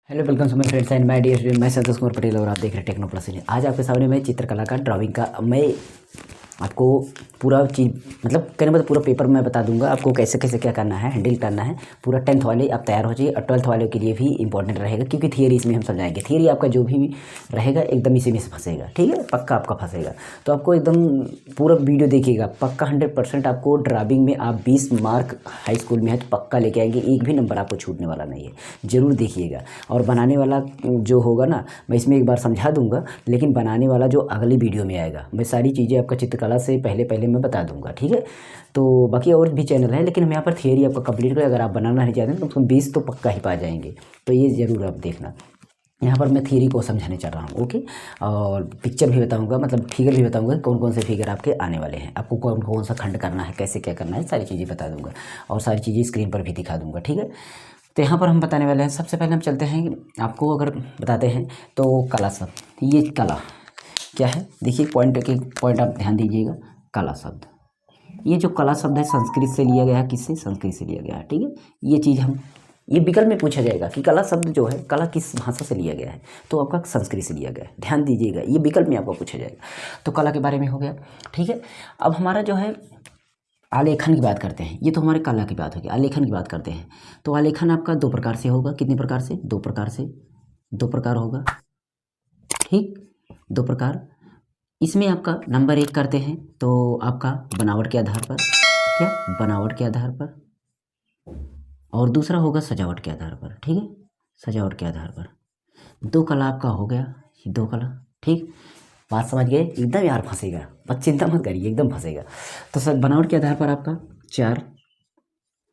Hello welcome to my friends and my dear student. मैं संतोष कुमार पटेल और आप देख रहे हैं टेक्नो प्लस। आज आपके सामने मैं चित्रकला का ड्राइंग का मैं आपको पूरा चीज़ मतलब कहने मतलब पूरा पेपर मैं बता दूंगा आपको कैसे कैसे क्या करना है, हैंडल करना है। पूरा 10th वाले आप तैयार हो जाइए और 12th वाले के लिए भी इंपॉर्टेंट रहेगा क्योंकि थियरी इसमें हम समझाएंगे। थियरी आपका जो भी रहेगा एकदम इसी में से फंसेगा, ठीक है, पक्का आपका फंसेगा। तो आपको एकदम पूरा वीडियो देखिएगा, पक्का 100% आपको ड्राइंग में आप 20 मार्क हाई स्कूल में है तो पक्का लेके आएंगे, एक भी नंबर आपको छूटने वाला नहीं है। ज़रूर देखिएगा। और बनाने वाला जो होगा ना, मैं इसमें एक बार समझा दूंगा, लेकिन बनाने वाला जो अगली वीडियो में आएगा मैं सारी चीज़ें आपका चित्रकला से पहले मैं बता दूंगा, ठीक है। तो बाकी और भी चैनल है, लेकिन हम यहाँ पर थियरी आपका कंप्लीट करें। अगर आप बनाना नहीं चाहते हैं तो उसमें 20 तो पक्का ही पा जाएंगे। तो ये ज़रूर आप देखना। यहाँ पर मैं थियरी को समझाने चल रहा हूँ, ओके। और पिक्चर भी बताऊँगा, मतलब फिगर भी बताऊँगा कौन कौन से फिगर आपके आने वाले हैं, आपको कौन कौन सा खंड करना है, कैसे क्या करना है, सारी चीज़ें बता दूँगा और सारी चीज़ें स्क्रीन पर भी दिखा दूँगा, ठीक है। तो यहाँ पर हम बताने वाले हैं, सबसे पहले हम चलते हैं, आपको अगर बताते हैं तो कला शब्द। ये कला क्या है, देखिए पॉइंट आप ध्यान दीजिएगा। कला शब्द, ये जो कला शब्द है संस्कृत से लिया गया है। किससे? संस्कृत से लिया गया है, ठीक है। ये चीज़ हम ये विकल्प में पूछा जाएगा कि कला शब्द जो है, कला किस भाषा से लिया गया है, तो आपका संस्कृत से लिया गया है। ध्यान दीजिएगा, ये विकल्प में आपको पूछा जाएगा। तो कला के बारे में हो गया, ठीक है। अब हमारा जो है आलेखन की बात करते हैं। ये तो हमारे कला की बात होगी, आलेखन की बात करते हैं। तो आलेखन आपका दो प्रकार से होगा। कितने प्रकार से? दो प्रकार से, दो प्रकार होगा, ठीक, दो प्रकार। इसमें आपका नंबर 1 करते हैं तो आपका बनावट के आधार पर, क्या, बनावट के आधार पर, और दूसरा होगा सजावट के आधार पर, ठीक है, सजावट के आधार पर। दो कला आपका हो गया, ये दो कला, ठीक। बात समझ गए? एकदम यार फंसेगा, बस चिंता मत करिए, एकदम फंसेगा। तो सर बनावट के आधार पर आपका 4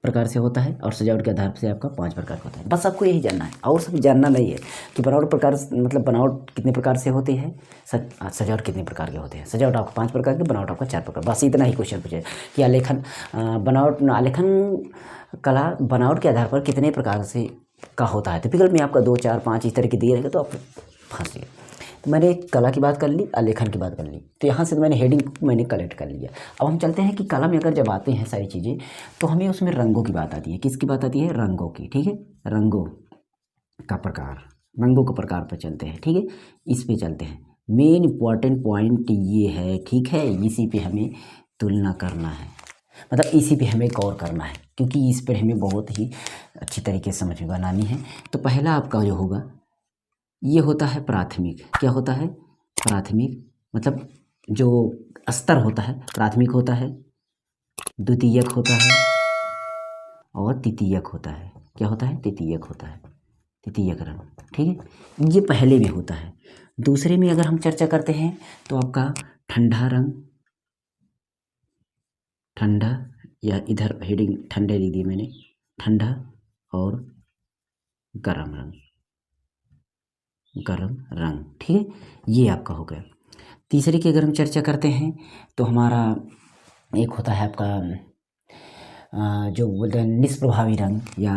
प्रकार से होता है और सजावट के आधार से आपका 5 प्रकार का होता है। बस आपको यही जानना है और सब जानना नहीं है कि बनावट प्रकार मतलब बनावट कितने प्रकार से होती है, सजावट कितने प्रकार के होते हैं। सजावट आपका 5 प्रकार के, बनावट आपका 4 प्रकार। बस इतना ही क्वेश्चन पूछे कि आलेखन बनावट आलेखन कला बनावट के आधार पर कितने प्रकार से का होता है। तो विकल्प में आपका 2, 4, 5 इस तरह के दिए रहेगा तो आप फंस गए। तो मैंने कला की बात कर ली, आलेखन की बात कर ली, तो यहाँ से तो मैंने हेडिंग मैंने कलेक्ट कर लिया। अब हम चलते हैं कि कला में अगर जब आते हैं सारी चीज़ें तो हमें उसमें रंगों की बात आती है। किसकी बात आती है? रंगों की, ठीक है। रंगों का प्रकार, रंगों के प्रकार पर चलते हैं, ठीक है। इस पे चलते हैं। मेन इंपॉर्टेंट पॉइंट ये है, ठीक है, इसी पे हमें तुलना करना है, मतलब इसी पे हमें गौर करना है क्योंकि इस पर हमें बहुत ही अच्छी तरीके से समझ में बनानी है। तो पहला आपका जो होगा ये होता है प्राथमिक। क्या होता है? प्राथमिक, मतलब जो स्तर होता है, प्राथमिक होता है, द्वितीयक होता है और तृतीयक होता है। क्या होता है? तृतीयक होता है, तृतीयक रंग, ठीक है। ये पहले में होता है। दूसरे में अगर हम चर्चा करते हैं तो आपका ठंडा रंग, ठंडा, या इधर हेडिंग ठंडे लिख दी मैंने, ठंडा और गर्म रंग, गर्म रंग, ठीक है, ये आपका हो गया। तीसरे की अगर हम चर्चा करते हैं तो हमारा एक होता है आपका जो बोलते हैं निष्प्रभावी रंग या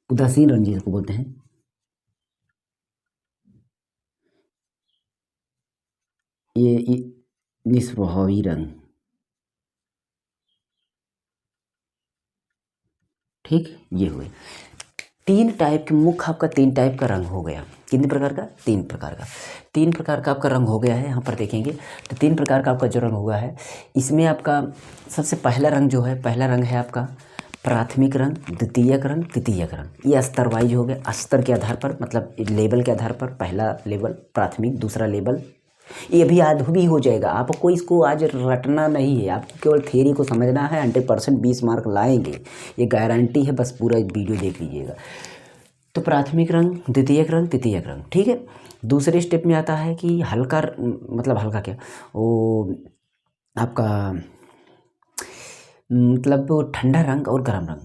उदासीन रंग जिसको बोलते हैं। ये निष्प्रभावी रंग, ठीक, ये हुए। 3 टाइप के मुख्य आपका 3 टाइप का रंग हो गया। कितने प्रकार का? 3 प्रकार का। 3 प्रकार का आपका रंग हो गया है। यहाँ पर देखेंगे तो 3 प्रकार का आपका जो रंग हुआ है, इसमें आपका सबसे पहला रंग जो है, पहला रंग है आपका प्राथमिक रंग, द्वितीयक रंग, तृतीयक रंग। ये स्तर वाइज हो गया, स्तर के आधार पर, मतलब लेवल के आधार पर। पहला लेवल प्राथमिक, दूसरा लेवल, ये भी याद भी हो जाएगा आपको। इसको आज रटना नहीं है, आपको केवल थ्योरी को समझना है। 100% 20 मार्क लाएंगे, ये गारंटी है। बस पूरा वीडियो देख लीजिएगा। तो प्राथमिक रंग, द्वितीयक रंग, तृतीयक रंग, ठीक है। दूसरे स्टेप में आता है कि हल्का, मतलब हल्का क्या, वो आपका मतलब ठंडा रंग और गर्म रंग,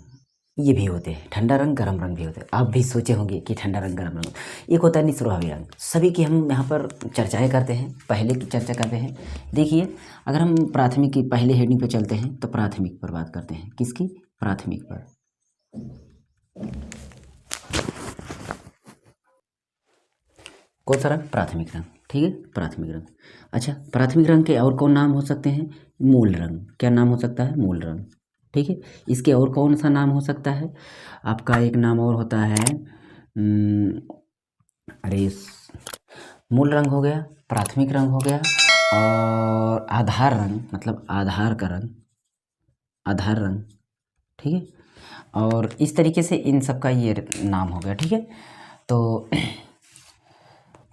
ये भी होते हैं। ठंडा रंग, गर्म रंग भी होते हैं। आप भी सोचे होंगे कि ठंडा रंग, गर्म रंग। एक होता है निष्प्रभावी रंग, सभी की हम यहाँ पर चर्चाएं करते हैं, पहले की चर्चा करते हैं। देखिए, अगर हम प्राथमिक की पहले हेडिंग पे चलते हैं तो प्राथमिक पर बात करते हैं। किसकी? प्राथमिक पर। कौन सा रंग? प्राथमिक रंग, ठीक है, प्राथमिक रंग। अच्छा, प्राथमिक रंग के और कौन नाम हो सकते हैं? मूल रंग। क्या नाम हो सकता है? मूल रंग, ठीक है। इसके और कौन सा नाम हो सकता है? आपका एक नाम और होता है अरे मूल रंग हो गया, प्राथमिक रंग हो गया, और आधार रंग मतलब आधार का रंग, आधार रंग, ठीक है। और इस तरीके से इन सब का ये नाम हो गया, ठीक है। तो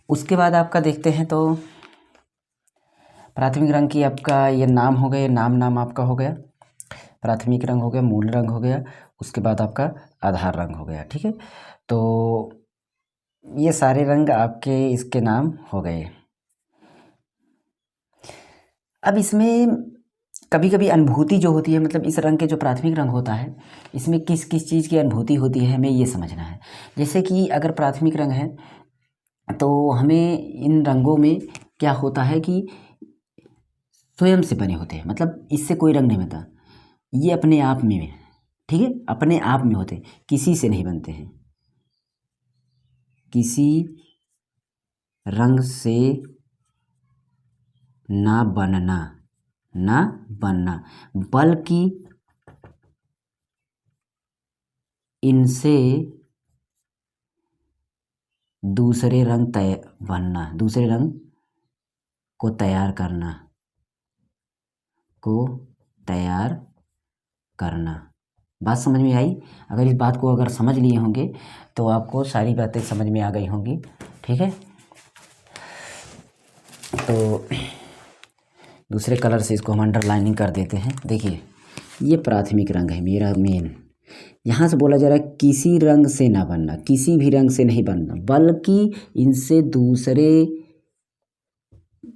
उसके बाद आपका देखते हैं तो प्राथमिक रंग की आपका ये नाम हो गए, नाम आपका हो गया, प्राथमिक रंग हो गया, मूल रंग हो गया, उसके बाद आपका आधार रंग हो गया, ठीक है। तो ये सारे रंग आपके इसके नाम हो गए। अब इसमें कभी कभी अनुभूति जो होती है, मतलब इस रंग के जो प्राथमिक रंग होता है इसमें किस किस चीज़ की अनुभूति होती है हमें ये समझना है। जैसे कि अगर प्राथमिक रंग है तो हमें इन रंगों में क्या होता है कि स्वयं से बने होते हैं, मतलब इससे कोई रंग नहीं बनता, ये अपने आप में, ठीक है, अपने आप में होते, किसी से नहीं बनते हैं, किसी रंग से ना बनना, ना बनना, बल्कि इनसे दूसरे रंग बनना, दूसरे रंग को तैयार करना, को तैयार करना। बात समझ में आई? अगर इस बात को अगर समझ लिए होंगे तो आपको सारी बातें समझ में आ गई होंगी, ठीक है। तो दूसरे कलर से इसको हम अंडरलाइनिंग कर देते हैं। देखिए ये प्राथमिक रंग है मेरा मेन, यहाँ से बोला जा रहा है किसी रंग से ना बनना, किसी भी रंग से नहीं बनना, बल्कि इनसे दूसरे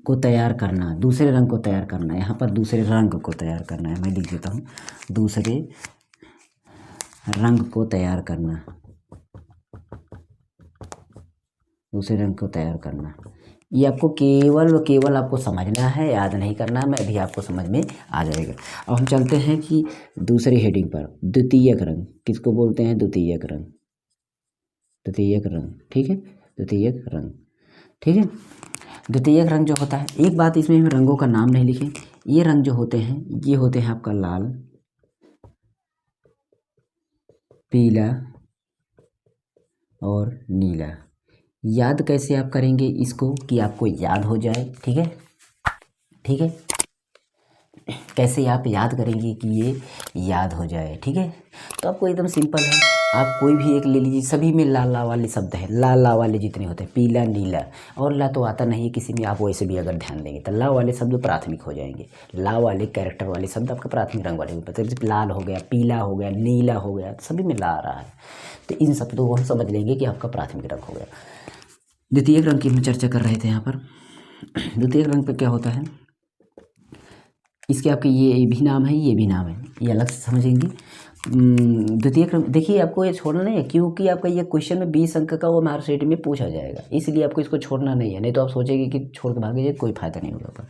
को तैयार करना, दूसरे रंग को तैयार करना। यहाँ पर दूसरे रंग को तैयार करना है, मैं लिख देता हूँ, दूसरे रंग को तैयार करना, दूसरे रंग को तैयार करना। ये आपको केवल आपको समझना है, याद नहीं करना है, मैं अभी आपको समझ में आ जाएगा। अब हम चलते हैं कि दूसरी हेडिंग पर, द्वितीयक रंग किसको बोलते हैं? द्वितीयक रंग, द्वितीयक रंग, ठीक है, द्वितीयक रंग, ठीक है। द्वितीयक रंग जो होता है, एक बात इसमें हम रंगों का नाम नहीं लिखे, ये रंग जो होते हैं ये होते हैं आपका लाल, पीला और नीला। याद कैसे आप करेंगे इसको कि आपको याद हो जाए, ठीक है, ठीक है। कैसे आप याद करेंगे कि ये याद हो जाए, ठीक है। तो आपको एकदम सिंपल है, आप कोई भी एक ले लीजिए, सभी में लाल ला वाले शब्द हैं, लाल ला वाले जितने होते हैं, पीला, नीला, और ला तो आता नहीं है किसी में, आप वैसे भी अगर ध्यान देंगे तो ला वाले शब्द प्राथमिक हो जाएंगे, ला वाले कैरेक्टर वाले शब्द आपका प्राथमिक रंग वाले, मतलब लाल हो गया, पीला हो गया, नीला हो गया, सभी में ला आ रहा है, तो इन शब्दों को हम समझ लेंगे कि आपका प्राथमिक रंग हो गया। द्वितीयक रंग की हम चर्चा कर रहे थे यहाँ पर। द्वितीयक रंग पे क्या होता है, इसके आपके ये भी नाम है, ये भी नाम है, ये अलग से समझेंगे। द्वितीयक रंग देखिए आपको ये छोड़ना नहीं है, क्योंकि आपका ये क्वेश्चन में 20 अंक का वो मार्कशीट में पूछा जाएगा, इसलिए आपको इसको छोड़ना नहीं है, नहीं तो आप सोचेंगे कि छोड़ के भागे जाए, कोई फायदा नहीं होगा आपका।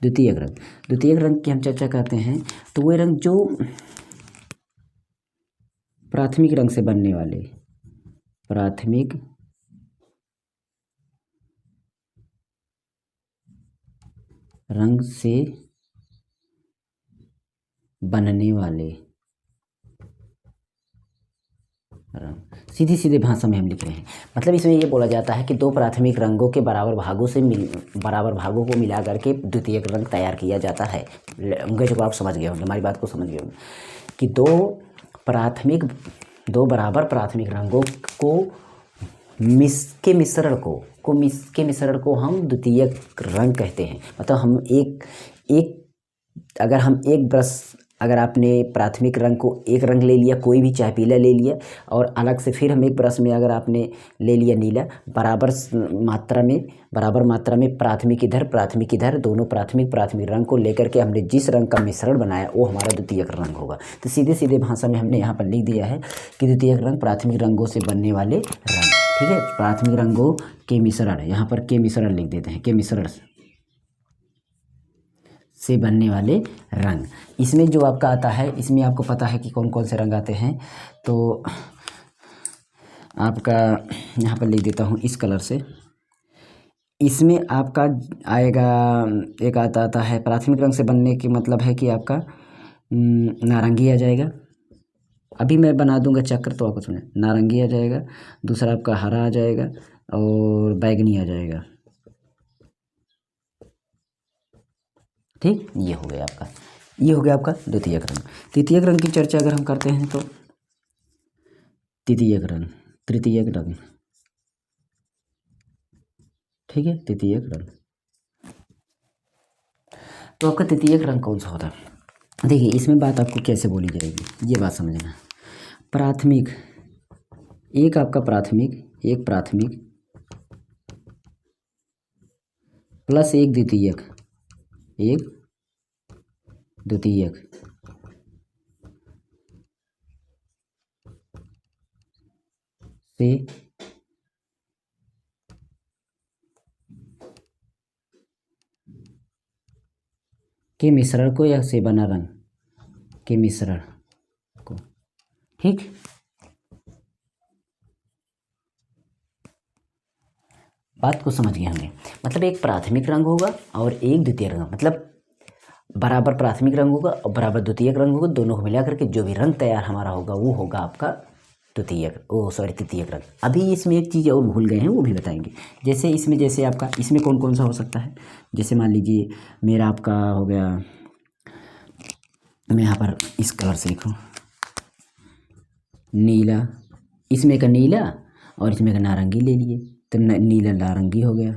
द्वितीयक रंग, द्वितीयक रंग की हम चर्चा करते हैं तो वो रंग जो प्राथमिक रंग से बनने वाले, प्राथमिक रंग से बनने वाले रंग, सीधी सीधे भाषा में हम लिख रहे हैं, मतलब इसमें ये बोला जाता है कि दो प्राथमिक रंगों के बराबर भागों को मिला करके द्वितीयक रंग तैयार किया जाता है। अंग्रेज को आप समझ गए होंगे, हमारी बात को समझ गए होंगे कि दो बराबर प्राथमिक रंगों को के मिश्रण को हम द्वितीयक रंग कहते हैं। मतलब हम अगर हम एक ब्रश, अगर आपने प्राथमिक रंग को एक रंग ले लिया, कोई भी चाहे पीला ले लिया, और अलग से फिर हम एक ब्रश में अगर आपने ले लिया नीला, बराबर मात्रा में प्राथमिक इधर दोनों प्राथमिक रंग को लेकर के हमने जिस रंग का मिश्रण बनाया वो हमारा द्वितीयक रंग होगा। तो सीधे सीधे भाषा में हमने यहाँ पर लिख दिया है कि द्वितीयक रंग प्राथमिक रंगों से बनने वाले रंग, ठीक है, प्राथमिक रंगों के मिश्रण, यहाँ पर के मिश्रण लिख देते हैं, के मिश्रण से बनने वाले रंग। इसमें जो आपका आता है, इसमें आपको पता है कि कौन कौन से रंग आते हैं, तो आपका यहाँ पर लिख देता हूँ इस कलर से। इसमें आपका आएगा, एक आता है प्राथमिक रंग से बनने की मतलब है कि आपका नारंगी आ जाएगा, अभी मैं बना दूंगा चक्र तो आपको समझ, नारंगी आ जाएगा, दूसरा आपका हरा आ जाएगा और बैगनी आ जाएगा। ठीक, ये हो गया आपका, ये हो गया आपका द्वितीयक रंग। तृतीयक रंग की चर्चा अगर हम करते हैं तो तृतीयक रंग, तृतीयक रंग, ठीक है, तृतीयक रंग। तो आपका तृतीयक रंग कौन सा होता है? देखिए इसमें बात आपको कैसे बोली जाएगी, ये बात समझना। प्राथमिक, एक आपका प्राथमिक, एक प्राथमिक प्लस एक द्वितीयक, एक द्वितीयक से के मिश्रण को या से बना रंग के मिश्रण को। ठीक, बात को समझ गए हमने। मतलब एक प्राथमिक रंग होगा और एक द्वितीय रंग, मतलब बराबर प्राथमिक रंग होगा और बराबर द्वितीयक रंग होगा, दोनों को मिलाकर के जो भी रंग तैयार हमारा होगा वो होगा आपका तृतीयक रंग। अभी इसमें एक चीज़ और भूल गए हैं, वो भी बताएंगे। जैसे इसमें, जैसे आपका इसमें कौन कौन सा हो सकता है, जैसे मान लीजिए मेरा आपका हो गया, मैं यहाँ पर इस कलर से लिखूँ नीला, इसमें का नीला और इसमें का नारंगी ले लिए तो नीला नारंगी हो गया।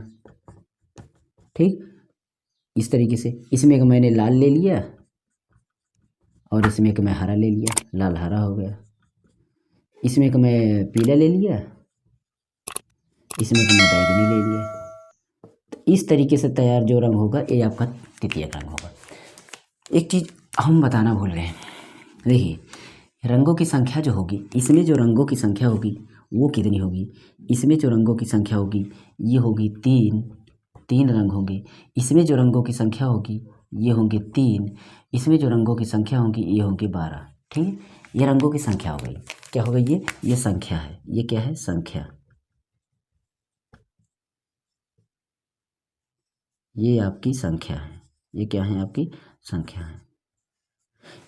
ठीक, इस तरीके से इसमें का मैंने लाल ले लिया और इसमें का मैं हरा ले लिया, लाल हरा हो गया। इसमें का मैं पीला ले लिया, इसमें का मैं बैगनी ले लिया। तो इस तरीके से तैयार जो रंग होगा ये आपका तृतीयक रंग होगा। एक चीज़ हम बताना भूल गए, देखिए रंगों की संख्या जो होगी, इसमें जो रंगों की संख्या होगी वो कितनी होगी, इसमें जो रंगों की संख्या होगी ये होगी तीन रंग होंगे। इसमें जो रंगों की संख्या होगी ये होंगे 3, इसमें जो रंगों की संख्या होगी ये होंगे 12। ठीक है, ये रंगों की संख्या हो गई। क्या हो गई ये संख्या है, ये क्या है, संख्या। ये आपकी संख्या है, ये क्या है, आपकी संख्या है।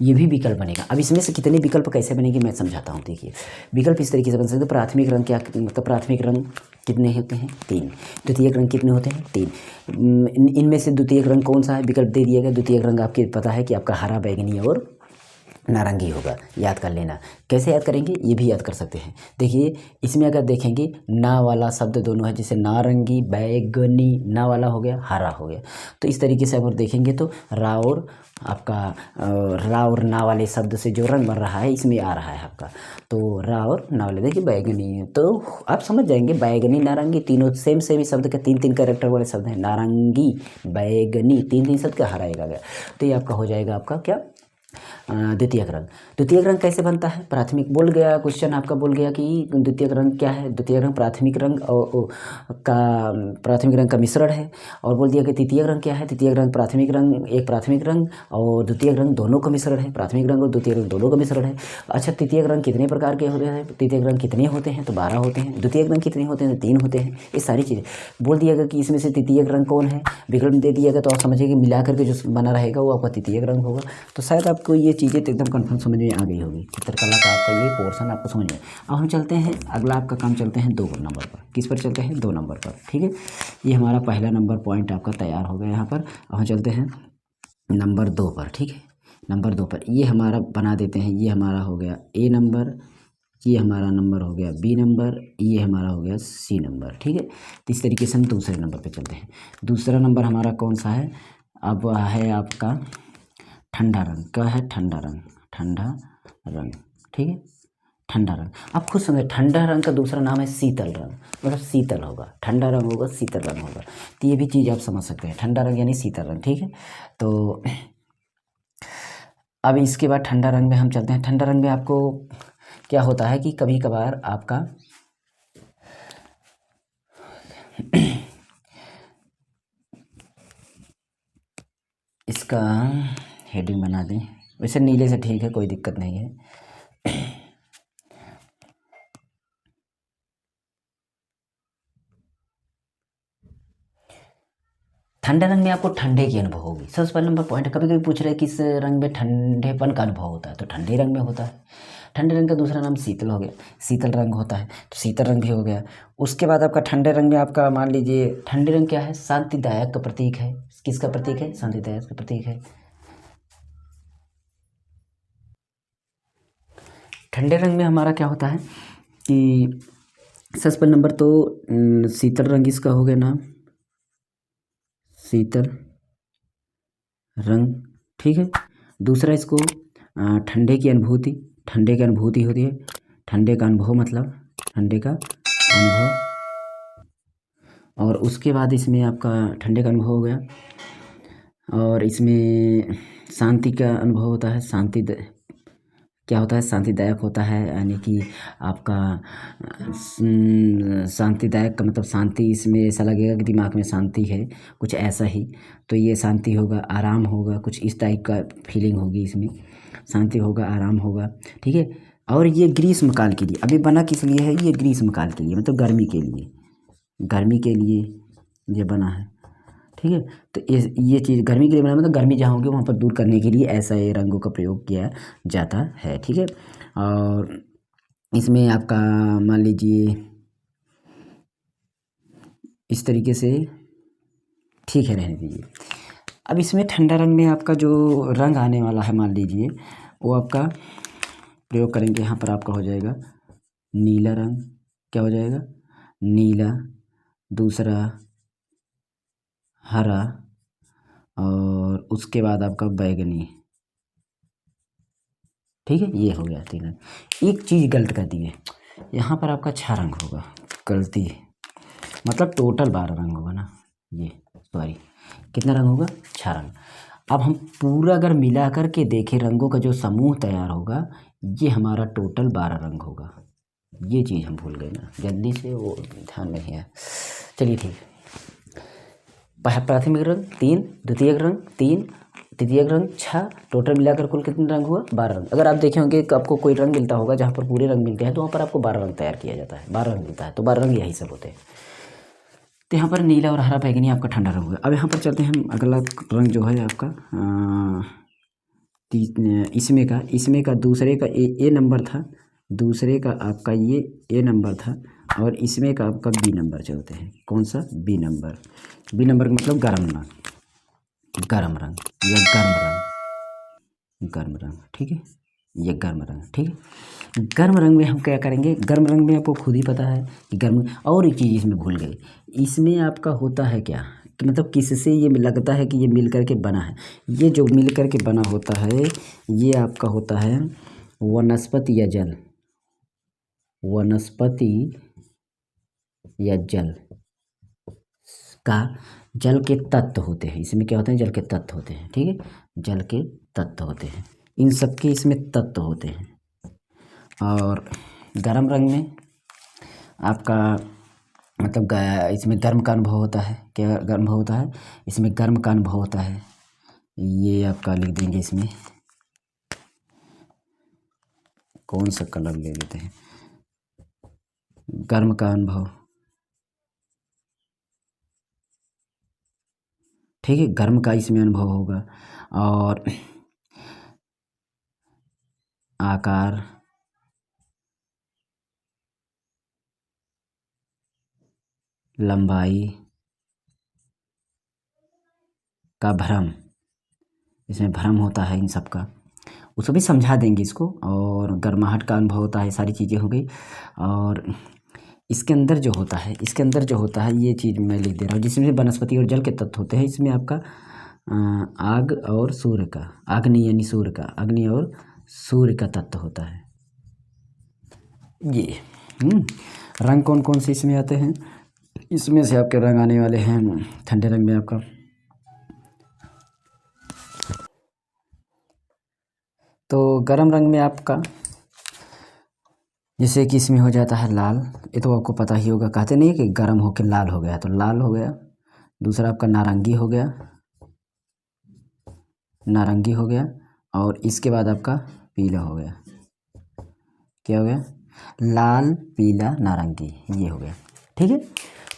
ये भी विकल्प बनेगा। अब इसमें से कितने विकल्प कैसे बनेंगे मैं समझाता हूँ। देखिए विकल्प इस तरीके से बन सकते हैं। प्राथमिक रंग क्या, मतलब प्राथमिक रंग कितने होते हैं, 3। द्वितीयक रंग कितने होते हैं, 3। इनमें से द्वितीयक रंग कौन सा है, विकल्प दे दिया गया। द्वितीयक रंग आपके पता है कि आपका हरा, बैगनी और नारंगी होगा, याद कर लेना। कैसे याद करेंगे, ये भी याद कर सकते हैं। देखिए इसमें अगर देखेंगे ना वाला शब्द दोनों है, जैसे नारंगी, बैगनी, ना वाला हो गया, हरा हो गया। तो इस तरीके से अगर देखेंगे तो रा और आपका रा और ना वाले शब्द से जो रंग बन रहा है इसमें आ रहा है आपका, तो रा और ना वाले, देखिए बैगनी है तो आप समझ जाएंगे बैगनी नारंगी तीनों सेम ही शब्द के 3 कैरेक्टर वाले शब्द हैं। नारंगी, बैगनी, 3 शब्द का हरा एक आ गया। तो ये आपका हो जाएगा आपका क्या, द्वितीयक रंग। द्वितीयक रंग कैसे बनता है, प्राथमिक बोल गया क्वेश्चन आपका, बोल गया कि द्वितीयक रंग क्या है। द्वितीयक रंग प्राथमिक रंग प्राथमिक रंग का मिश्रण है। और बोल दिया कि तृतीयक रंग क्या है, तृतीयक रंग प्राथमिक रंग, एक प्राथमिक रंग और द्वितीयक रंग दोनों का मिश्रण है। प्राथमिक रंग और द्वितीयक रंग दोनों का मिश्रण है। अच्छा, तृतीयक रंग कितने प्रकार के होते हैं, तृतीयक रंग कितने होते हैं, तो 12 होते हैं। द्वितीयक रंग कितने होते हैं, 3 होते हैं। ये सारी चीज़ें बोल दिया गया कि इसमें से तृतीयक रंग कौन है, विकल्प दे दिया गया। तो आप समझिए कि मिला करके जो बना रहेगा वो आपका तृतीयक रंग होगा। तो शायद आपको ये चीज़ें एकदम कंफर्म समझ में आ गई होगी। चित्रकला का आपका ये पोर्शन आपको समझ में। अब हम चलते हैं अगला आपका काम, चलते हैं 2 नंबर पर। किस पर चलते हैं, 2 नंबर पर। ठीक है, ये हमारा पहला नंबर पॉइंट आपका तैयार हो गया यहाँ पर। अब हम चलते हैं नंबर 2 पर। ठीक है, नंबर 2 पर ये हमारा बना देते हैं, ये हमारा हो गया A नंबर, ये हमारा नंबर हो गया B नंबर, ये हमारा हो गया C नंबर। ठीक है, तो इस तरीके से हम दूसरे नंबर पर चलते हैं। दूसरा नंबर हमारा कौन सा है, अब है आपका ठंडा रंग। क्या है, ठंडा रंग, ठंडा रंग। ठीक है, ठंडा रंग। आप खुद समझे, ठंडा रंग का दूसरा नाम है शीतल रंग, मतलब शीतल होगा, ठंडा रंग होगा, शीतल रंग होगा। तो ये भी चीज़ आप समझ सकते हैं, ठंडा रंग यानी शीतल रंग। ठीक है, तो अब इसके बाद ठंडा रंग में हम चलते हैं। ठंडा रंग में आपको क्या होता है कि कभी कभार आपका इसका हेडिंग बना दें, वैसे नीले से ठीक है, कोई दिक्कत नहीं है। ठंडे रंग में आपको ठंडे की अनुभव होगी। सबसे पहला नंबर पॉइंट, कभी कभी पूछ रहे हैं किस रंग में ठंडेपन का अनुभव होता है, तो ठंडे रंग में होता है। ठंडे रंग का दूसरा नाम शीतल हो गया, शीतल रंग होता है, तो शीतल रंग भी हो गया। उसके बाद आपका ठंडे रंग में आपका मान लीजिए ठंडे रंग क्या है, शांतिदायक का प्रतीक है। किसका प्रतीक है, शांतिदायक का प्रतीक है। ठंडे रंग में हमारा क्या होता है कि सबसे पहले नंबर तो शीतल रंग इसका हो गया नाम, शीतल रंग, ठीक है। दूसरा इसको ठंडे की अनुभूति, ठंडे की अनुभूति होती है, ठंडे का अनुभव मतलब ठंडे का अनुभव। और उसके बाद इसमें आपका ठंडे का अनुभव हो गया, और इसमें शांति का अनुभव होता है, क्या होता है, शांतिदायक होता है, यानी कि आपका शांतिदायक का मतलब शांति, इसमें ऐसा लगेगा कि दिमाग में शांति है, कुछ ऐसा ही। तो ये शांति होगा, आराम होगा, कुछ इस टाइप का फीलिंग होगी इसमें, शांति होगा, आराम होगा, ठीक है। और ये ग्रीष्म काल के लिए, अभी बना किस लिए है, ये ग्रीष्म काल के लिए, मतलब गर्मी के लिए, गर्मी के लिए ये बना है, ठीक है। तो ये चीज़ गर्मी के लिए बना, मतलब गर्मी जहाँ होगी वहाँ पर दूर करने के लिए ऐसा ये रंगों का प्रयोग किया जाता है, ठीक है। और इसमें आपका मान लीजिए इस तरीके से, ठीक है, रहने दीजिए। अब इसमें ठंडा रंग में आपका जो रंग आने वाला है, मान लीजिए वो आपका प्रयोग करेंगे, यहाँ पर आपका हो जाएगा नीला रंग, क्या हो जाएगा, नीला। दूसरा हरा, और उसके बाद आपका बैगनी, ठीक है। ये हो गया तीन रंग। एक चीज़ गलत कर दी है, यहाँ पर आपका 6 रंग होगा, गलती, मतलब टोटल 12 रंग होगा ना, ये सॉरी, कितना रंग होगा, 6 रंग। अब हम पूरा अगर मिला कर के देखें रंगों का जो समूह तैयार होगा, ये हमारा टोटल 12 रंग होगा। ये चीज़ हम भूल गए ना, जल्दी से वो ध्यान में नहीं है। चलिए ठीक, प्राथमिक रंग 3, द्वितीयक रंग 3, तृतीयक रंग 6, टोटल मिलाकर कुल कितने रंग हुआ, 12 रंग। अगर आप देखे होंगे कि आपको कोई रंग मिलता होगा जहाँ पर पूरे रंग मिलते हैं, तो वहाँ पर आपको 12 रंग तैयार किया जाता है, 12 रंग मिलता है, तो 12 रंग यही सब होते हैं। तो यहाँ पर नीला और हरा बैगनी आपका ठंडा रंग होगा। अब यहाँ पर चलते हैं हम, अगला रंग जो है आपका इसमें का दूसरे का ए नंबर था, दूसरे का आपका ये ए नंबर था, और इसमें का आपका बी नंबर जो होते हैं, कौन सा, बी नंबर। बी नंबर का मतलब गर्म रंग, गर्म रंग या गर्म रंग, गर्म रंग, ठीक है, ये गर्म रंग, ठीक है। गर्म रंग में हम क्या करेंगे, गर्म रंग में आपको खुद ही पता है कि गर्म, और एक चीज़ इसमें भूल गए, इसमें आपका होता है क्या कि मतलब किससे ये लगता है कि ये मिल कर के बना है, ये जो मिल कर के बना होता है ये आपका होता है वनस्पति या जल, वनस्पति या जल का, जल के तत्व होते हैं इसमें, क्या होते हैं, जल के तत्व होते हैं, ठीक है, जल के तत्व होते हैं, इन सब के इसमें तत्व होते हैं। और गर्म रंग में आपका मतलब इसमें गर्म का अनुभव होता है, क्या गर्म होता है, इसमें गर्म का अनुभव होता है, ये आपका लिख देंगे इसमें, कौन सा कलर ले लेते हैं, गर्म का अनुभव, ठीक है, गर्म का इसमें अनुभव होगा। और आकार, लंबाई का भ्रम, इसमें भ्रम होता है इन सब का, उसको भी समझा देंगे इसको। और गर्माहट का अनुभव होता है, सारी चीज़ें हो गई। और इसके अंदर जो होता है, इसके अंदर जो होता है, ये चीज़ मैं लिख दे रहा हूँ, जिसमें वनस्पति और जल के तत्व होते हैं। इसमें आपका आग और सूर्य का, अग्नि यानी सूर्य का, अग्नि और सूर्य का तत्व होता है। ये रंग कौन कौन से इसमें आते हैं, इसमें से आपके रंग आने वाले हैं, ठंडे रंग में आपका, तो गर्म रंग में आपका जैसे कि इसमें हो जाता है लाल, ये तो आपको पता ही होगा, कहते नहीं है कि गर्म होकर लाल हो गया, तो लाल हो गया। दूसरा आपका नारंगी हो गया, नारंगी हो गया। और इसके बाद आपका पीला हो गया, क्या हो गया, लाल पीला नारंगी, ये हो गया, ठीक है।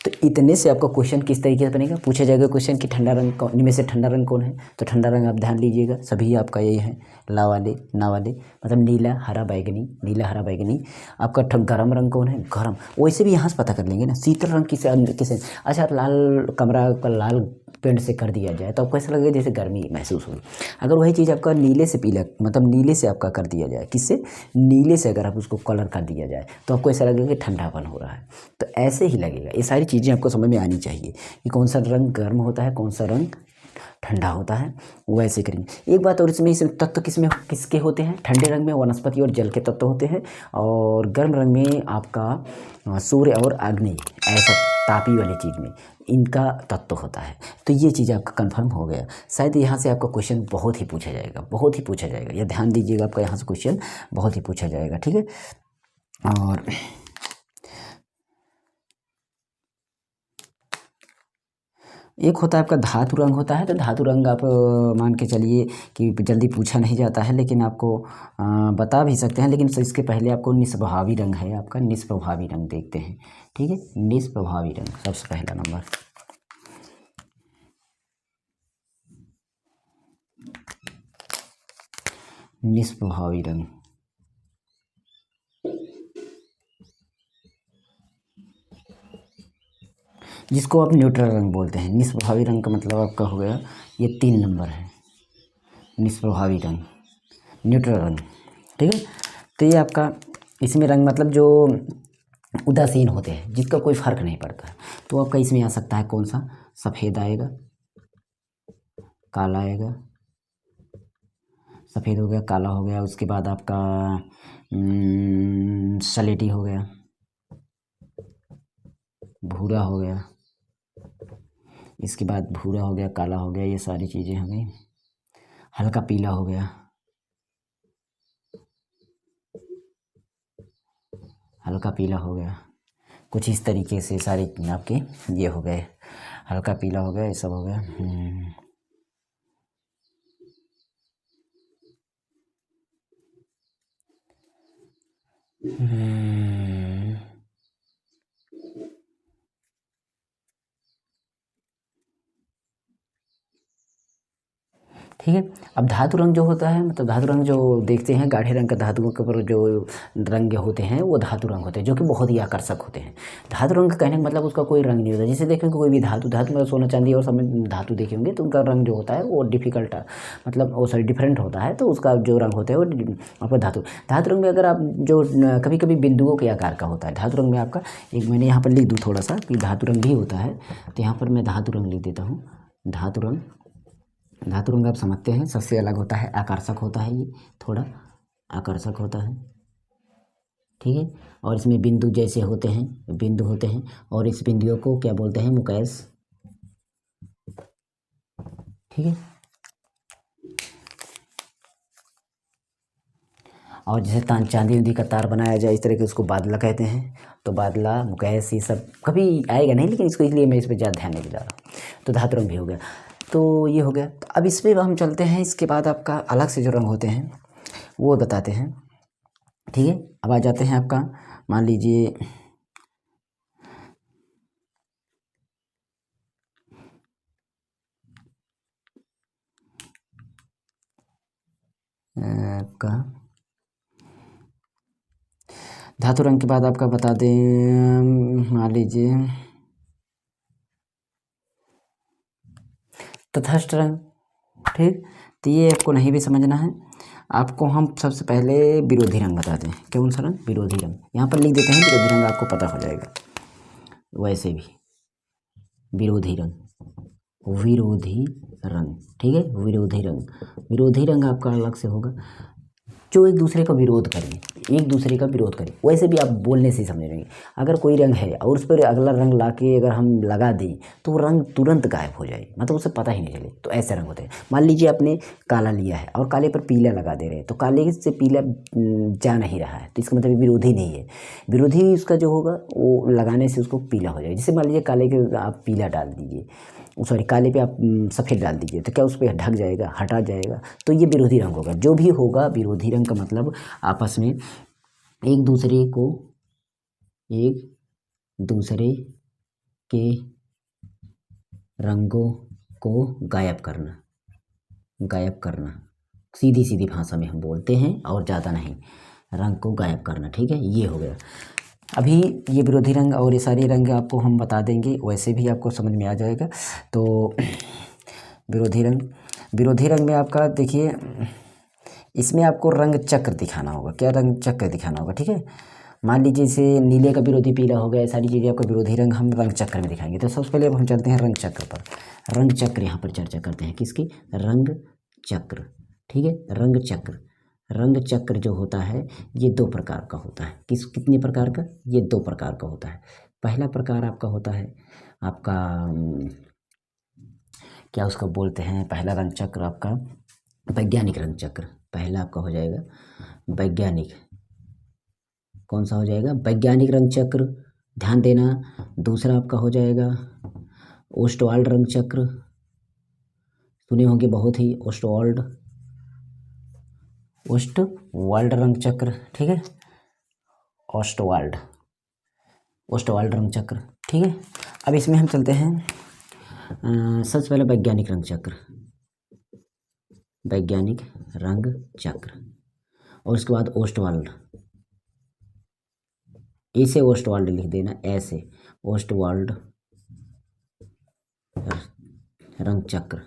तो इतने से आपका क्वेश्चन किस तरीके से बनेगा, पूछा जाएगा क्वेश्चन कि ठंडा रंग कौन, इनमें से ठंडा रंग कौन है। तो ठंडा रंग आप ध्यान लीजिएगा, सभी आपका यही है, ला वाले ना वाले, मतलब नीला हरा बैगनी, नीला हरा बैगनी। आपका गर्म रंग कौन है, गर्म। वैसे भी यहाँ से पता कर लेंगे ना, शीतल रंग किसे। अच्छा, लाल कमरा का लाल पेंट से कर दिया जाए तो आपको ऐसा लगेगा जैसे गर्मी महसूस हुई। अगर वही चीज़ आपका नीले से पीला, मतलब नीले से आपका कर दिया जाए, किससे, नीले से अगर आप उसको कलर कर दिया जाए तो आपको ऐसा लगेगा कि ठंडापन हो रहा है। तो ऐसे ही लगेगा। ये सारी चीज़ें आपको समझ में आनी चाहिए कि कौन सा रंग गर्म होता है, कौन सा रंग ठंडा होता है, वैसे करेंगे। एक बात और, इसमें तत्व किसके होते हैं, ठंडे रंग में वनस्पति और जल के तत्व होते हैं, और गर्म रंग में आपका सूर्य और अग्नि, ऐसा तापी वाली चीज़ में इनका तत्व होता है। तो ये चीज़ आपका कंफर्म हो गया। शायद यहाँ से आपका क्वेश्चन बहुत ही पूछा जाएगा, बहुत ही पूछा जाएगा, ये ध्यान दीजिएगा, आपका यहाँ से क्वेश्चन बहुत ही पूछा जाएगा, ठीक है। और एक होता है आपका धातु रंग होता है। तो धातु रंग आप मान के चलिए कि जल्दी पूछा नहीं जाता है, लेकिन आपको बता भी सकते हैं, लेकिन इसके पहले आपको निष्प्रभावी रंग है आपका, निष्प्रभावी रंग देखते हैं, ठीक है। निष्प्रभावी रंग सबसे पहला नंबर, निष्प्रभावी रंग, जिसको आप न्यूट्रल रंग बोलते हैं। निष्प्रभावी रंग का मतलब आपका हो गया, ये 3 नंबर है, निष्प्रभावी रंग, न्यूट्रल रंग, ठीक है। तो ये आपका, इसमें रंग मतलब जो उदासीन होते हैं, जिसका कोई फर्क नहीं पड़ता है। तो आपका इसमें आ सकता है कौन सा, सफ़ेद आएगा, काला आएगा, सफ़ेद हो गया, काला हो गया, उसके बाद आपका सलेटी हो गया, भूरा हो गया, इसके बाद भूरा हो गया, काला हो गया, ये सारी चीज़ें हो गई। हल्का पीला हो गया, हल्का पीला हो गया, कुछ इस तरीके से सारे आपके ये हो गए, हल्का पीला हो गया, ये सब हो गया। ठीक है। अब धातु रंग जो होता है, मतलब धातु रंग जो देखते हैं, गाढ़े रंग का धातुओं के ऊपर जो रंग होते हैं वो धातु रंग होते हैं, जो कि बहुत ही आकर्षक होते हैं। धातु रंग का कहने का मतलब उसका कोई रंग नहीं होता। जैसे देखेंगे कोई भी धातु में सोना चांदी और सब में धातु देखे होंगे, तो उनका रंग जो होता है वो डिफिकल्ट, मतलब वो सॉरी डिफरेंट होता है। तो उसका जो रंग होता है वो आपका धातु रंग में अगर आप जो कभी कभी बिंदुओं के आकार का होता है धातु रंग में आपका, एक मैंने यहाँ पर लिख दूँ थोड़ा सा कि धातु रंग भी होता है। तो यहाँ पर मैं धातु रंग लिख देता हूँ। धातु रंग आप समझते हैं, सबसे अलग होता है, आकर्षक होता है, ये थोड़ा आकर्षक होता है, ठीक है। और इसमें बिंदु जैसे होते हैं, और इस बिंदुओं को क्या बोलते हैं, मुकैस, ठीक है। और जैसे चांदी उंदी का तार बनाया जाए इस तरह के, उसको बादला कहते हैं। तो बादला, मुकैस, ये सब कभी आएगा नहीं, लेकिन इसको इसलिए मैं इस पर ज़्यादा ध्यान नहीं दिला रहा। तो धातु रंग भी हो गया। तो ये हो गया। तो अब इस पर हम चलते हैं। इसके बाद आपका अलग से जो रंग होते हैं वो बताते हैं, ठीक है। अब आ जाते हैं आपका, मान लीजिए आपका धातु रंग के बाद आपका बता दें, मान लीजिए तटस्थ रंग, ठीक। तो ये आपको नहीं भी समझना है, आपको हम सबसे पहले विरोधी रंग बताते हैं। कौन सा रंग, विरोधी रंग। यहाँ पर लिख देते हैं विरोधी रंग, आपको पता हो जाएगा। वैसे भी विरोधी रंग, ठीक है। विरोधी रंग आपका अलग से होगा, जो एक दूसरे का विरोध करें। वैसे भी आप बोलने से समझ लेंगे। अगर कोई रंग है और उस पर अगला रंग लाके अगर हम लगा दें तो वो रंग तुरंत गायब हो जाए, मतलब उसे पता ही नहीं चले। तो ऐसे रंग होते हैं। मान लीजिए आपने काला लिया है और काले पर पीला लगा दे रहे हैं, तो काले से पीला जा नहीं रहा है, तो इसका मतलब विरोधी नहीं है। विरोधी उसका जो होगा वो लगाने से उसको पीला हो जाएगा। जैसे मान लीजिए काले के आप पीला डाल दीजिए, सॉरी काले पे आप सफ़ेद डाल दीजिए, तो क्या उस पर ढक जाएगा, हटा जाएगा। तो ये विरोधी रंग होगा। जो भी होगा विरोधी रंग का मतलब आपस में एक दूसरे के रंगों को गायब करना, गायब करना, सीधी सीधी भाषा में हम बोलते हैं और ज़्यादा नहीं, रंग को गायब करना। ठीक है, ये हो गया। अभी ये विरोधी रंग और ये सारे रंग आपको हम बता देंगे, वैसे भी आपको समझ में आ जाएगा। तो विरोधी रंग, विरोधी रंग में आपका देखिए, इसमें आपको रंग चक्र दिखाना होगा। क्या रंग चक्र दिखाना होगा? ठीक है, मान लीजिए जैसे नीले का विरोधी पीला हो गया, सारी चीज़ें आपको विरोधी रंग हम रंग चक्र में दिखाएंगे। तो सबसे पहले अब हम चलते हैं रंग चक्र पर। रंग चक्र यहाँ पर चर्चा करते हैं, किसकी? रंग चक्र। ठीक है, रंग चक्र। रंग चक्र जो होता है ये दो प्रकार का होता है। कितने प्रकार का? ये दो प्रकार का होता है। पहला प्रकार आपका होता है आपका क्या उसको बोलते हैं, पहला रंग चक्र आपका वैज्ञानिक रंग चक्र। पहला आपका हो जाएगा वैज्ञानिक, कौन सा हो जाएगा? वैज्ञानिक रंग चक्र, ध्यान देना। दूसरा आपका हो जाएगा ओस्टवाल्ड रंग चक्र, सुने होंगे बहुत ही, ओस्टवाल्ड रंग चक्र। ठीक है, ओस्टवाल्ड रंग चक्र। ठीक है, अब इसमें हम चलते हैं सबसे पहले वैज्ञानिक रंग चक्र, वैज्ञानिक रंग चक्र, और उसके बाद ओस्टवाल्ड, इसे ओस्टवाल्ड लिख देना ऐसे, ओस्टवाल्ड रंग चक्र।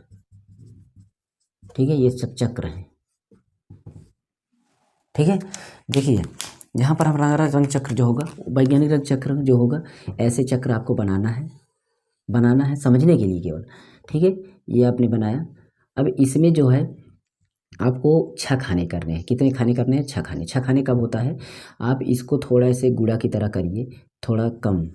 ठीक है, ये सब चक्र है। ठीक है, देखिए यहाँ पर हमारा रंग चक्र जो होगा, वैज्ञानिक रंग चक्र जो होगा, ऐसे चक्र आपको बनाना है समझने के लिए केवल। ठीक है, ये आपने बनाया। अब इसमें जो है आपको 6 खाने करने हैं। कितने खाने करने हैं? 6 खाने। 6 खाने कब होता है? आप इसको थोड़ा से गुड़ा की तरह करिए, थोड़ा कम,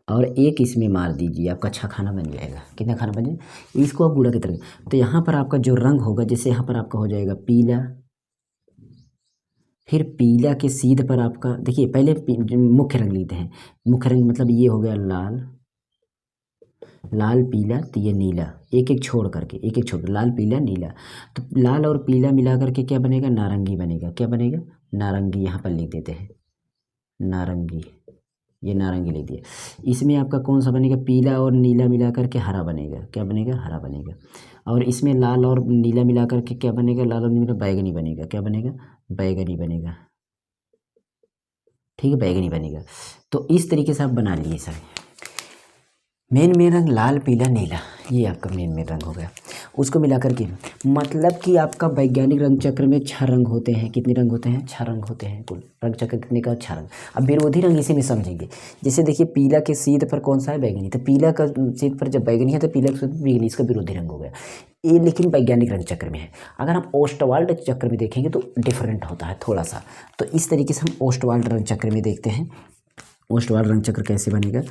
और एक इसमें मार दीजिए, आपका 6 खाना बन जाएगा। कितना खाना बन जाएगा? इसको आप गुड़ा की तरह। तो यहाँ पर आपका जो रंग होगा, जैसे यहाँ पर आपका हो जाएगा पीला, फिर पीला के सीध पर आपका देखिए, पहले मुख्य रंग लेते हैं। मुख्य रंग मतलब ये हो गया लाल, लाल पीला, तो ये नीला, एक एक छोड़ करके, एक एक छोड़, लाल पीला नीला। तो लाल और पीला मिला करके क्या बनेगा? नारंगी बनेगा। क्या बनेगा? नारंगी। यहाँ पर लिख देते हैं नारंगी, ये नारंगी लिख दिया। इसमें आपका कौन सा बनेगा? पीला और नीला मिला करके हरा बनेगा। क्या बनेगा? हरा बनेगा। और इसमें लाल और नीला मिला करके क्या बनेगा? लाल और नीला बैगनी बनेगा। क्या बनेगा? बैगनी बनेगा। ठीक है, बैगनी बनेगा। तो इस तरीके से आप बना लिए सर। मेन रंग लाल पीला नीला, ये आपका मेन रंग हो गया। उसको मिला करके मतलब कि आपका वैज्ञानिक रंग चक्र में 6 रंग होते हैं। कितने रंग होते हैं? 6 रंग होते हैं कुल। रंग चक्र कितने का? 6 रंग। अब विरोधी रंग इसी में समझेंगे। जैसे देखिए, पीला के सीध पर कौन सा है? बैगनी। तो पीला का सीध पर जब बैगनी है तो पीला के बैगनी, इसका विरोधी रंग हो गया ये। लेकिन वैज्ञानिक रंग चक्र में है। अगर हम ओस्टवाल्ड चक्र में देखेंगे तो डिफरेंट होता है थोड़ा सा। तो इस तरीके से हम ओस्टवाल्ड रंग चक्र में देखते हैं। ओस्टवाल्ड रंग चक्र कैसे बनेगा?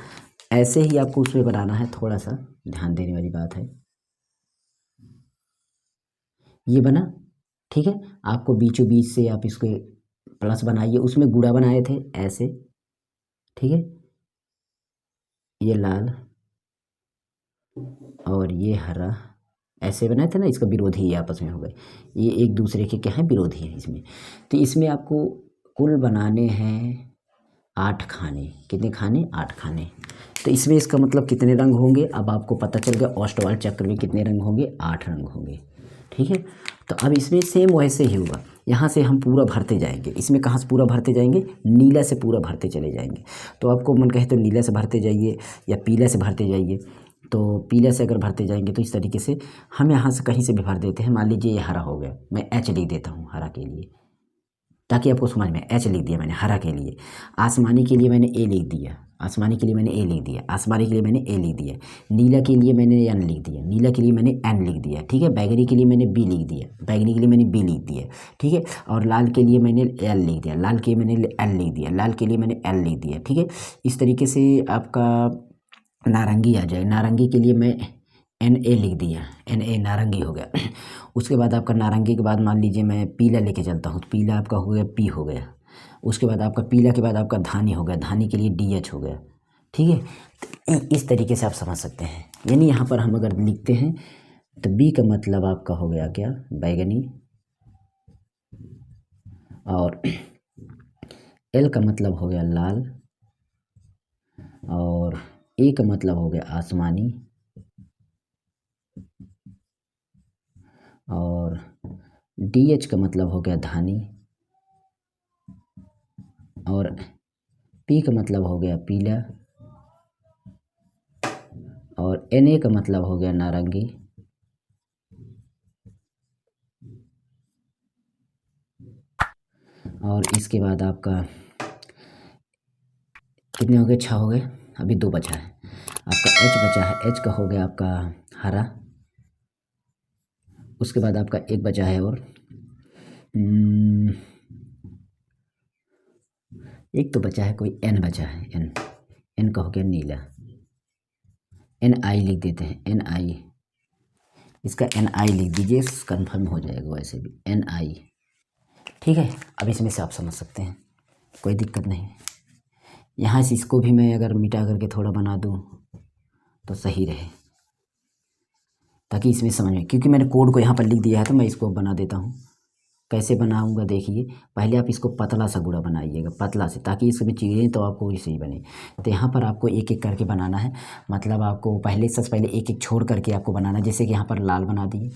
ऐसे ही आपको उसमें बनाना है, थोड़ा सा ध्यान देने वाली बात है। ये बना, ठीक है। आपको बीचों बीच से आप इसको प्लस बनाइए, उसमें गुड़ा बनाए थे ऐसे, ठीक है। ये लाल और ये हरा ऐसे बनाए थे ना, इसका विरोधी ये आपस में हो गए, ये एक दूसरे के क्या है? विरोधी है इसमें। तो इसमें आपको कुल बनाने हैं 8 खाने। कितने खाने? 8 खाने। तो इसमें इसका मतलब कितने रंग होंगे? अब आपको पता चल गया ओस्टवाल्ड चक्र में कितने रंग होंगे? 8 रंग होंगे। ठीक है, तो अब इसमें सेम वैसे ही होगा। यहाँ से हम पूरा भरते जाएंगे। इसमें कहाँ से पूरा भरते जाएंगे? नीला से पूरा भरते चले जाएंगे। तो आपको मन कहे तो नीला से भरते जाइए या पीला से भरते जाइए। तो पीला से अगर भरते जाएंगे तो इस तरीके से हम यहाँ से कहीं से भी भर देते हैं। मान लीजिए ये हरा हो गया, मैं एच लिख देता हूँ हरा के लिए, ताकि आपको समझ में। एच लिख दिया मैंने हरा के लिए। आसमानी के लिए मैंने ए लिख दिया, आसमानी के लिए मैंने ए लिख दिया, आसमानी के लिए मैंने ए लिख दिया। नीला के लिए मैंने एन लिख दिया, नीला के लिए मैंने एन लिख दिया, ठीक है। बैगनी के लिए मैंने बी लिख दिया, बैगनी के लिए मैंने बी लिख दिया, ठीक है। और लाल के लिए मैंने एल लिख दिया, लाल के लिए मैंने एल लिख दिया, लाल के लिए मैंने एल लिख दिया, ठीक है। इस तरीके से आपका नारंगी आ जाए, नारंगी के लिए मैं एन ए लिख दिया, एन ए नारंगी हो गया। उसके बाद आपका नारंगी के बाद मान लीजिए मैं पीला लेके चलता हूँ, तो पीला आपका हो गया पी हो गया। उसके बाद आपका पीला के बाद आपका धानी हो गया, धानी के लिए डी एच हो गया, ठीक है। तो इस तरीके से आप समझ सकते हैं। यानी यहाँ पर हम अगर लिखते हैं तो बी का मतलब आपका हो गया क्या? बैगनी। और एल का मतलब हो गया लाल। और ए का मतलब हो गया आसमानी, और डी एच का मतलब हो गया धानी, और पी का मतलब हो गया पीला, और एन ए का मतलब हो गया नारंगी, और इसके बाद आपका कितने हो गए, 6 हो गए, अभी 2 बचा है आपका। एच बचा है, एच का हो गया आपका हरा, उसके बाद आपका एक बचा है और एक तो बचा है कोई, एन बचा है, एन, एन का हो गया नीला, एन आई लिख देते हैं, एन आई, इसका एन आई लिख दीजिए, कन्फर्म हो जाएगा वैसे भी, एन आई। ठीक है, अब इसमें से आप समझ सकते हैं, कोई दिक्कत नहीं। यहाँ से इसको भी मैं अगर मिटा करके थोड़ा बना दूँ तो सही रहे, ताकि इसमें समझ में, क्योंकि मैंने कोड को यहाँ पर लिख दिया है तो मैं इसको बना देता हूँ। कैसे बनाऊँगा देखिए, पहले आप इसको पतला सा गुड़ा बनाइएगा, पतला से, ताकि इसमें चीज़ें तो आपको इसे ही बने। तो यहाँ पर आपको एक एक करके बनाना है, मतलब आपको पहले सबसे पहले एक एक छोड़ करके आपको बनाना है। जैसे कि यहाँ पर लाल बना दिए,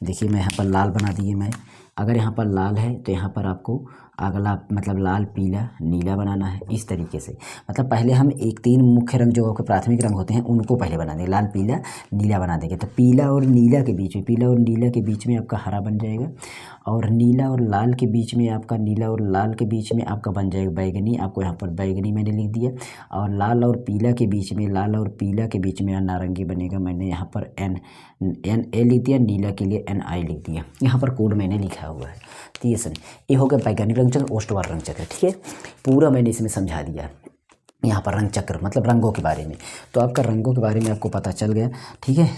देखिए मैं यहाँ पर लाल बना दिए मैं, अगर यहाँ पर लाल है तो यहाँ पर आपको अगला मतलब लाल पीला नीला बनाना है, इस तरीके से। मतलब पहले हम एक 3 मुख्य रंग जो आपके प्राथमिक रंग होते हैं उनको पहले बना देंगे, लाल पीला नीला बना देंगे। तो पीला और नीला के बीच में, पीला और नीला के बीच में आपका हरा बन जाएगा, और नीला और लाल के बीच में आपका, नीला और लाल के बीच में आपका बन जाएगा बैगनी, आपको यहाँ पर बैगनी मैंने लिख दिया। और लाल और पीला के बीच में, लाल और पीला के बीच में नारंगी बनेगा, मैंने यहाँ पर एन ए लिख दिया, नीला के लिए एन आई लिख दिया, यहाँ पर कोड मैंने लिखा हुआ है। तो ये सर ये हो गया वैज्ञानिक रंग चक्र, ओस्टवार रंग चक्र। ठीक है, पूरा मैंने इसमें समझा दिया यहाँ पर रंग चक्र मतलब रंगों के बारे में। तो आपका रंगों के बारे में आपको पता चल गया। ठीक है,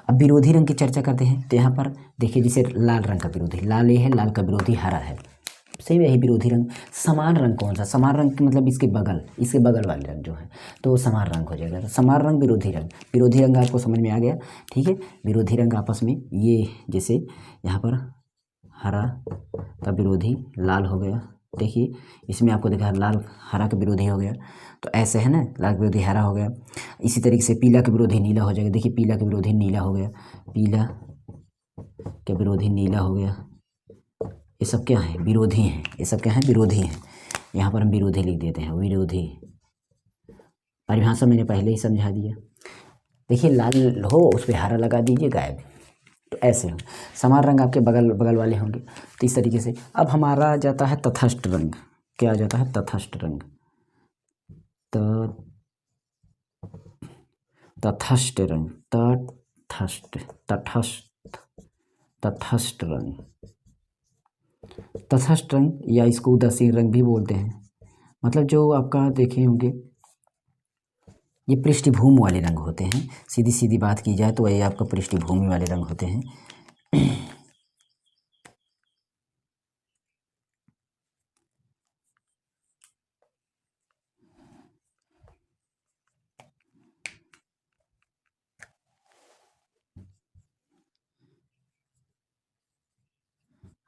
अब विरोधी रंग की चर्चा करते हैं। तो यहाँ पर देखिए, जैसे लाल रंग का विरोधी लाल ये है, लाल का विरोधी हरा है, सही है, यही विरोधी रंग। समान रंग कौन सा, समान रंग मतलब इसके बगल वाले रंग जो है तो वो समान रंग हो जाएगा। समान रंग विरोधी रंग, विरोधी रंग आपको समझ में आ गया। ठीक है, विरोधी रंग आपस में ये, जैसे यहाँ पर हरा का विरोधी लाल हो गया, देखिए इसमें आपको देखा लाल हरा का विरोधी हो गया, तो ऐसे है ना, लाल का विरोधी हरा हो गया। इसी तरीके से पीला का विरोधी नीला हो जाएगा, देखिए पीला का विरोधी नीला हो गया, पीला का विरोधी नीला हो गया। ये सब क्या है, विरोधी हैं, ये सब क्या है, विरोधी हैं। यहाँ पर हम विरोधी लिख देते हैं, विरोधी। परिभाषा मैंने पहले ही समझा दिया। देखिए लाल हो उस पर हरा लगा दीजिए, गायब। तो ऐसे हो, समान रंग आपके बगल बगल वाले होंगे। तो इस तरीके से अब हमारा आ जाता है तटस्थ रंग। क्या आ जाता है, तटस्थ रंग, तटस्थ रंग, तटस्थ तटस्थ तटस्थ रंग, तटस्थ रंग या इसको उदासीन रंग भी बोलते हैं। मतलब जो आपका देखे होंगे, ये पृष्ठभूमि वाले रंग होते हैं। सीधी सीधी बात की जाए तो ये आपका पृष्ठभूमि वाले रंग होते हैं।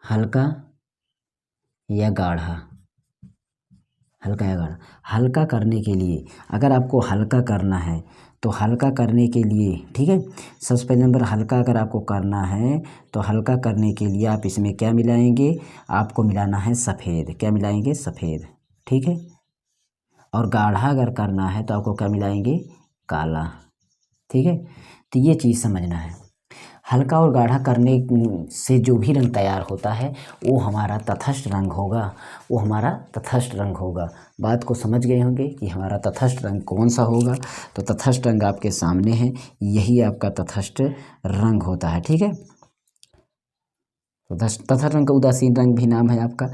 हल्का या गाढ़ा, हल्का या गाढ़ा। हल्का करने के लिए, अगर आपको हल्का करना है तो हल्का करने के लिए, ठीक है, सबसे पहले नंबर हल्का अगर आपको करना है तो हल्का करने के लिए आप इसमें क्या मिलाएंगे, आपको मिलाना है सफ़ेद। क्या मिलाएंगे, सफ़ेद। ठीक है, और गाढ़ा अगर करना है तो आपको क्या मिलाएंगे, काला। ठीक है, तो ये चीज़ समझना है। हल्का और गाढ़ा करने से जो भी रंग तैयार होता है वो हमारा तटस्थ रंग होगा, वो हमारा तटस्थ रंग होगा। बात को समझ गए होंगे कि हमारा तटस्थ रंग कौन सा होगा। तो तटस्थ रंग आपके सामने है, यही आपका तटस्थ रंग होता है। ठीक है, तटस्थ रंग का उदासीन रंग भी नाम है आपका।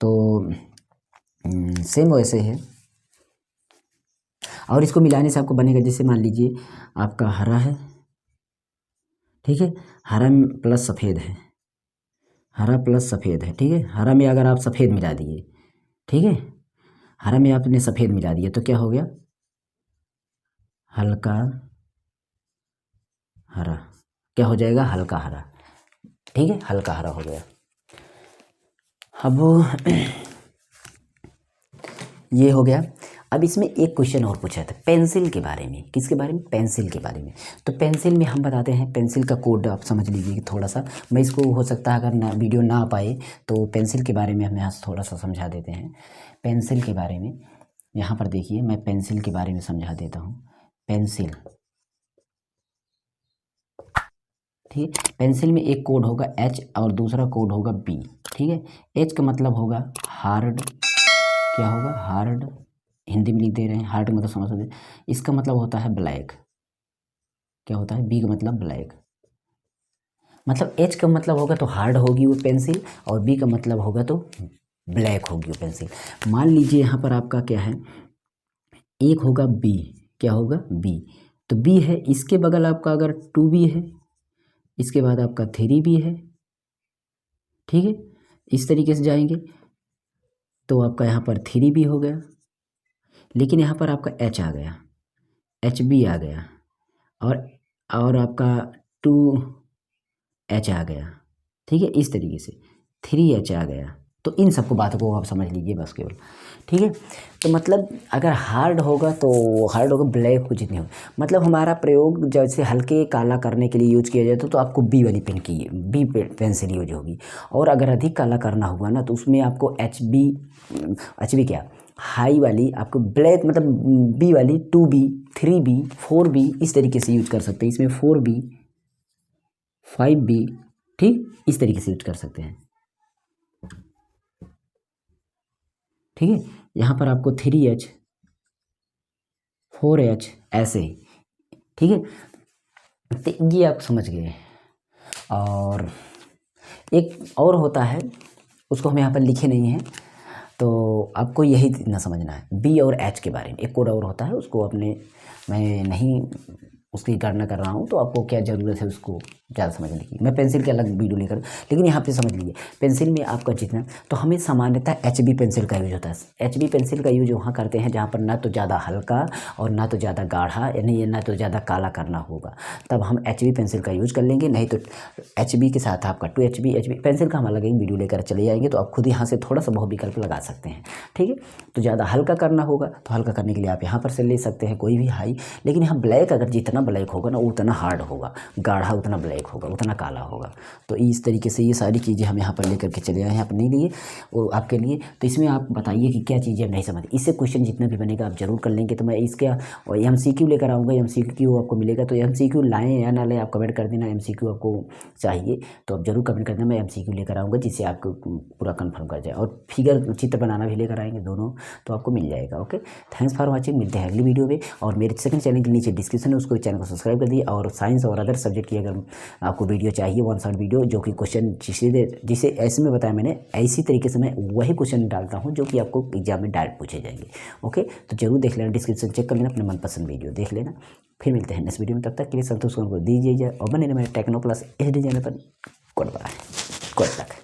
तो सेम वैसे है, और इसको मिलाने से आपको बनेगा, जैसे मान लीजिए आपका हरा है, ठीक है, हरा प्लस सफ़ेद है, हरा प्लस सफ़ेद है। ठीक है, हरा में अगर आप सफ़ेद मिला दिए, ठीक है, हरा में आपने सफ़ेद मिला दिया तो क्या हो गया, हल्का हरा। क्या हो जाएगा, हल्का हरा। ठीक है, हल्का हरा हो गया। अब ये हो गया। अब इसमें एक क्वेश्चन और पूछा था पेंसिल के बारे में। किसके बारे में? पेंसिल के बारे में। तो पेंसिल में हम बताते हैं, पेंसिल का कोड आप समझ लीजिए कि थोड़ा सा, मैं इसको हो सकता है अगर ना वीडियो ना आ पाए तो पेंसिल के बारे में हम यहाँ थोड़ा सा समझा देते हैं। पेंसिल के बारे में यहाँ पर देखिए, मैं पेंसिल के बारे में समझा देता हूँ। पेंसिल, ठीक है, पेंसिल में एक कोड होगा एच और दूसरा कोड होगा बी। ठीक है, एच का मतलब होगा हार्ड, क्या होगा? हार्ड, हिंदी में लिख दे रहे हैं, हार्ड मतलब समझ सकते हैं। इसका मतलब होता है ब्लैक, क्या होता है? बी का मतलब ब्लैक। मतलब एच का मतलब होगा तो हार्ड होगी वो पेंसिल, और बी का मतलब होगा तो ब्लैक होगी वो पेंसिल। मान लीजिए यहाँ पर आपका क्या है, एक होगा बी, क्या होगा? बी। तो बी है, इसके बगल आपका अगर टू बी है, इसके बाद आपका थ्री बी है, ठीक है, इस तरीके से जाएंगे तो आपका यहाँ पर थ्री बी हो गया, लेकिन यहाँ पर आपका एच आ गया, एच बी आ गया, और आपका टू एच आ गया, ठीक है, इस तरीके से थ्री एच आ गया। तो इन सबको बातों को आप समझ लीजिए बस केवल, ठीक है। तो मतलब अगर हार्ड होगा तो हार्ड होगा, ब्लैक कुछ नहीं होगा। मतलब हमारा प्रयोग जैसे हल्के काला करने के लिए यूज किया जाए तो आपको बी वाली पेन की बी पेंसिल यूज होगी, और अगर अधिक काला करना हुआ ना तो उसमें आपको एच बी क्या, हाई वाली आपको ब्लैक मतलब बी वाली, two B, three B, four B, इस तरीके से यूज कर सकते हैं। इसमें फोर बी, फाइव बी, ठीक, इस तरीके से यूज कर सकते हैं, ठीक है। यहाँ पर आपको थ्री एच, फोर एच, ऐसे, ठीक है। तो ये आप समझ गए। और एक और होता है, उसको हम यहाँ पर लिखे नहीं हैं, तो आपको यही इतना समझना है बी और एच के बारे में। एक कोड और होता है, उसको अपने, मैं नहीं उसकी गणना कर रहा हूँ, तो आपको क्या ज़रूरत है उसको ज़्यादा समझने की, मैं पेंसिल के अलग वीडियो लेकर, लेकिन यहाँ पे समझ लीजिए पेंसिल में आपका जितना, तो हमें सामान्यतः एच बी पेंसिल का यूज होता है। एच बी पेंसिल का यूज वहाँ करते हैं जहाँ पर ना तो ज़्यादा हल्का और ना तो ज़्यादा गाढ़ा, यानी ना तो ज़्यादा काला करना होगा, तब हम एच बी पेंसिल का यूज कर लेंगे। नहीं तो एच बी के साथ आपका टू एच बी पेंसिल का हम अलग एक वीडियो लेकर चले जाएंगे, तो आप खुद यहाँ से थोड़ा सा बहुत विकल्प लगा सकते हैं, ठीक है। तो ज़्यादा हल्का करना होगा तो हल्का करने के लिए आप यहाँ पर से ले सकते हैं कोई भी हाई, लेकिन यहाँ ब्लैक अगर जितना ब्लैक होगा ना उतना हार्ड होगा, गाढ़ा उतना ब्लैक होगा, उतना काला होगा। तो इस तरीके से ये सारी चीज़ें हम यहाँ पर लेकर के चले आए हैं अपने लिए, वो आपके लिए। तो इसमें आप बताइए कि क्या चीज़ें नहीं समझ, इससे क्वेश्चन जितना भी बनेगा आप जरूर कर लेंगे। तो मैं इसका MCQ लेकर आऊँगा, MCQ आपको मिलेगा, तो MCQ लाएँ या ना लाएँ आप कमेंट कर देना। MCQ आपको चाहिए तो आप जरूर कमेंट कर देना, मैं MCQ लेकर आऊँगा जिससे आपको पूरा कन्फर्म कर जाए, और फिगर चित्र बनाना भी लेकर आएंगे दोनों, तो आपको मिल जाएगा। ओके, थैंक्स फॉर वॉचिंग, मिलते हैं अगली वीडियो में। और मेरे सेकंड चैनल के नीचे डिस्क्रिप्शन है, उसको चैनल को सब्सक्राइब कर दिए। और साइंस और अदर सब्जेक्ट की अगर आपको वीडियो चाहिए, वन शॉट वीडियो, जो कि क्वेश्चन जिसे ऐसे में बताया मैंने, ऐसी तरीके से मैं वही क्वेश्चन डालता हूँ जो कि आपको एग्जाम में डायरेक्ट पूछे जाएंगे। ओके, तो जरूर देख लेना, डिस्क्रिप्शन चेक कर लेना, अपने मनपसंद वीडियो देख लेना। फिर मिलते हैं नेक्स्ट वीडियो में, तब तक के लिए संतोष को दीजिए और बने मेरे टेक्नो प्लस HD चैनल पर। Goodbye, good luck.